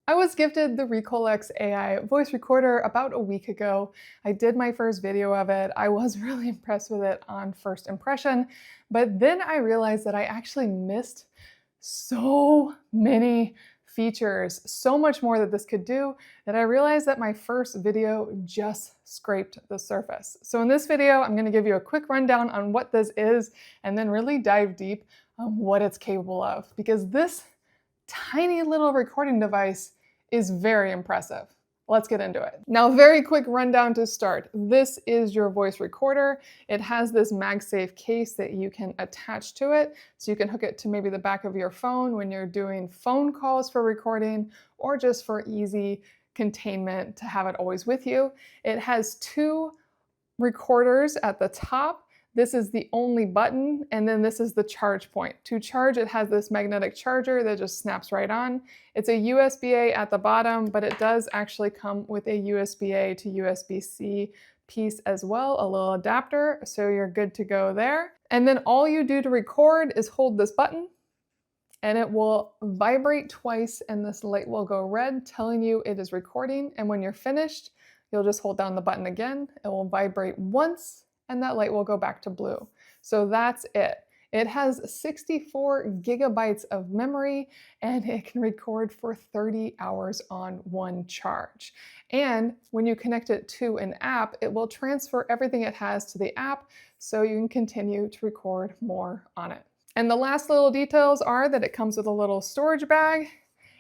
I was gifted the Recolx AI voice recorder about a week ago. I did my first video of it. I was really impressed with it on first impression, but then I realized that I actually missed so many features, so much more that this could do, that I realized that my first video just scraped the surface. So in this video, I'm going to give you a quick rundown on what this is and then really dive deep on what it's capable of, because this tiny little recording device is very impressive. Let's get into it. Now, very quick rundown to start. This is your voice recorder. It has this MagSafe case that you can attach to it. So you can hook it to maybe the back of your phone when you're doing phone calls for recording, or just for easy containment to have it always with you. It has two recorders at the top. This is the only button, and then this is the charge point. To charge, it has this magnetic charger that just snaps right on. It's a USB-A at the bottom, but it does actually come with a USB-A to USB-C piece as well, a little adapter, so you're good to go there. And then all you do to record is hold this button, and it will vibrate twice, and this light will go red, telling you it is recording. And when you're finished, you'll just hold down the button again. It will vibrate once, and that light will go back to blue. So that's it. It has 64 gigabytes of memory, and it can record for 30 hours on one charge. And when you connect it to an app, it will transfer everything it has to the app, so you can continue to record more on it. And the last little details are that it comes with a little storage bag.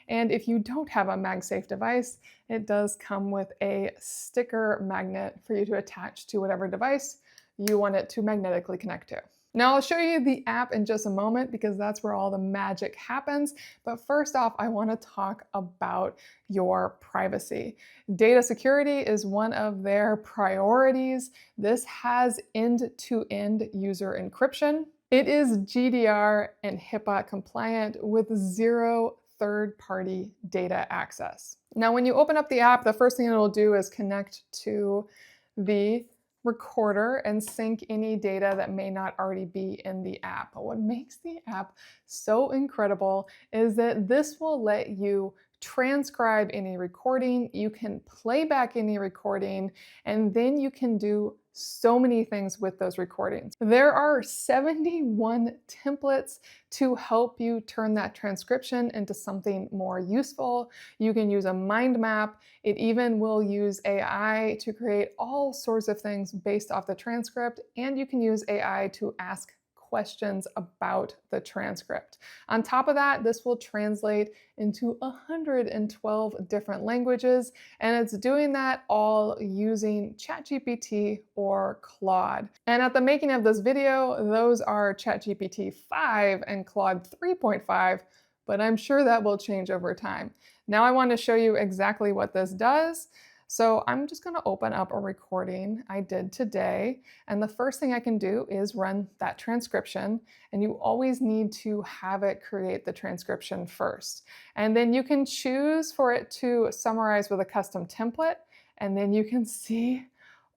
And if you don't have a MagSafe device, it does come with a sticker magnet for you to attach to whatever device you want it to magnetically connect to. Now I'll show you the app in just a moment, because that's where all the magic happens. But first off, I want to talk about your privacy. Data security is one of their priorities. This has end-to-end user encryption. It is GDPR and HIPAA compliant with zero third-party data access. Now, when you open up the app, the first thing it'll do is connect to the recorder and sync any data that may not already be in the app. But what makes the app so incredible is that this will let you transcribe any recording, you can play back any recording, and then you can do so many things with those recordings. There are 71 templates to help you turn that transcription into something more useful. You can use a mind map. It even will use AI to create all sorts of things based off the transcript, and you can use AI to ask questions about the transcript. On top of that, this will translate into 112 different languages, and it's doing that all using ChatGPT or Claude. And at the making of this video, those are ChatGPT 5 and Claude 3.5, but I'm sure that will change over time. Now I want to show you exactly what this does. So I'm just going to open up a recording I did today, and the first thing I can do is run that transcription, and you always need to have it create the transcription first. And then you can choose for it to summarize with a custom template, and then you can see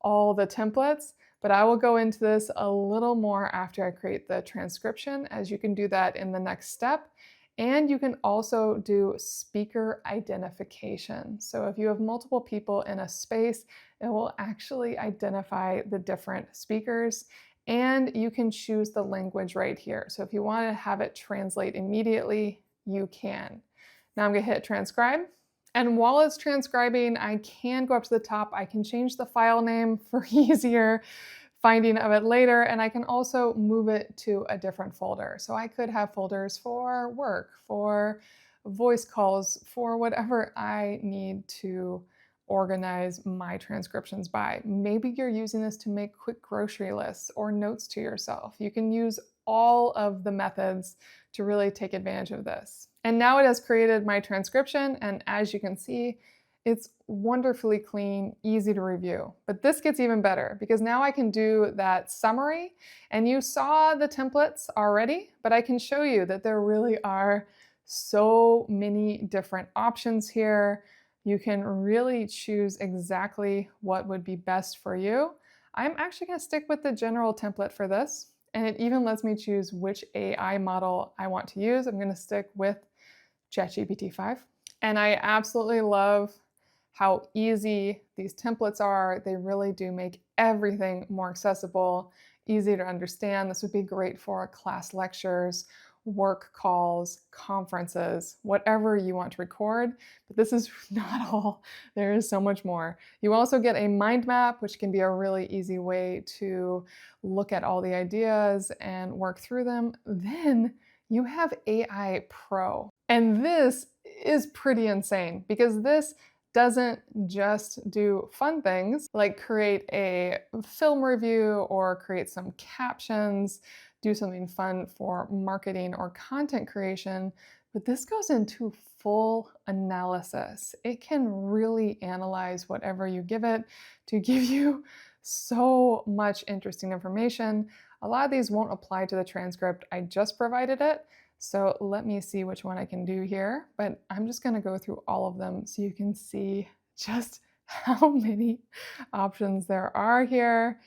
all the templates. But I will go into this a little more after I create the transcription, as you can do that in the next step. And you can also do speaker identification. So if you have multiple people in a space, it will actually identify the different speakers, and you can choose the language right here. So if you want to have it translate immediately, you can. Now I'm going to hit transcribe. And while it's transcribing, I can go up to the top. I can change the file name for easier finding of it later, and I can also move it to a different folder. So I could have folders for work, for voice calls, for whatever I need to organize my transcriptions by. Maybe you're using this to make quick grocery lists or notes to yourself. You can use all of the methods to really take advantage of this. And now it has created my transcription, and as you can see, it's wonderfully clean, easy to review. But this gets even better, because now I can do that summary, and you saw the templates already, but I can show you that there really are so many different options here. You can really choose exactly what would be best for you. I'm actually going to stick with the general template for this, and it even lets me choose which AI model I want to use. I'm going to stick with ChatGPT 5. And I absolutely love how easy these templates are. They really do make everything more accessible, easy to understand. This would be great for class lectures, work calls, conferences, whatever you want to record. But this is not all. There is so much more. You also get a mind map, which can be a really easy way to look at all the ideas and work through them. Then you have AI Pro. And this is pretty insane because this doesn't just do fun things like create a film review or create some captions, do something fun for marketing or content creation, but this goes into full analysis. It can really analyze whatever you give it to give you so much interesting information. A lot of these won't apply to the transcript. I just provided it. So let me see which one I can do here, but I'm just going to go through all of them so you can see just how many options there are here.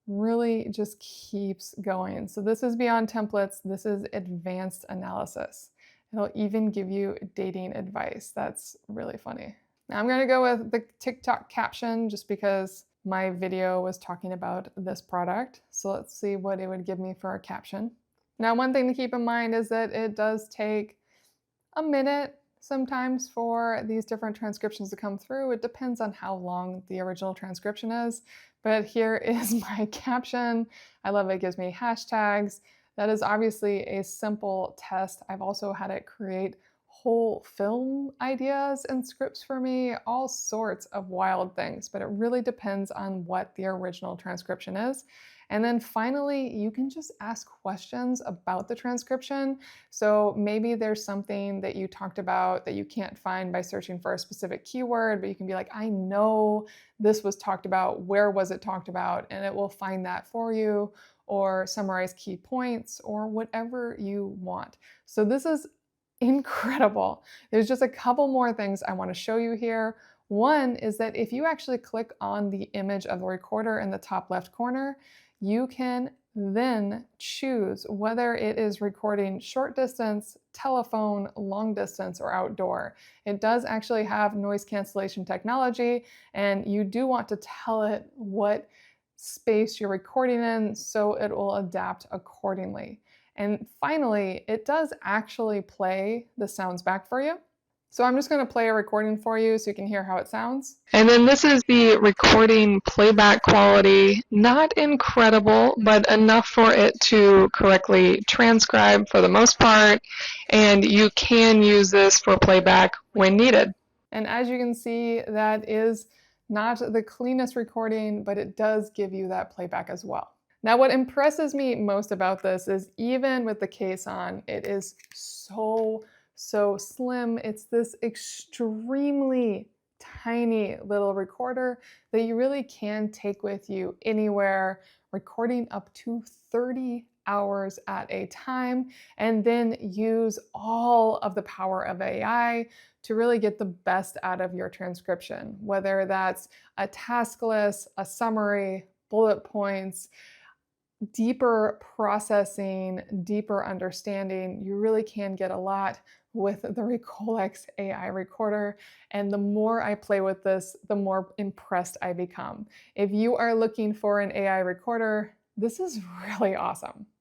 Really just keeps going. So this is beyond templates. This is advanced analysis. It'll even give you dating advice. That's really funny. Now I'm going to go with the TikTok caption just because my video was talking about this product. So let's see what it would give me for a caption. Now, one thing to keep in mind is that it does take a minute sometimes for these different transcriptions to come through. It depends on how long the original transcription is. But here is my caption. I love it gives me hashtags. That is obviously a simple test. I've also had it create whole film ideas and scripts for me, all sorts of wild things, but it really depends on what the original transcription is. And then finally, you can just ask questions about the transcription. So maybe there's something that you talked about that you can't find by searching for a specific keyword, but you can be like, I know this was talked about, where was it talked about? And it will find that for you, or summarize key points, or whatever you want. So this is incredible. There's just a couple more things I want to show you here. One is that if you actually click on the image of the recorder in the top left corner, you can then choose whether it is recording short distance, telephone, long distance, or outdoor. It does actually have noise cancellation technology, and you do want to tell it what space you're recording in so it will adapt accordingly. And finally, it does actually play the sounds back for you. So I'm just going to play a recording for you so you can hear how it sounds. And then this is the recording playback quality. Not incredible, but enough for it to correctly transcribe for the most part. And you can use this for playback when needed. And as you can see, that is not the cleanest recording, but it does give you that playback as well. Now, what impresses me most about this is even with the case on, it is so slim. It's this extremely tiny little recorder that you really can take with you anywhere, recording up to 30 hours at a time, and then use all of the power of AI to really get the best out of your transcription, whether that's a task list, a summary, bullet points, deeper processing, deeper understanding. You really can get a lot with the Recolx AI recorder. And the more I play with this, the more impressed I become. If you are looking for an AI recorder, this is really awesome.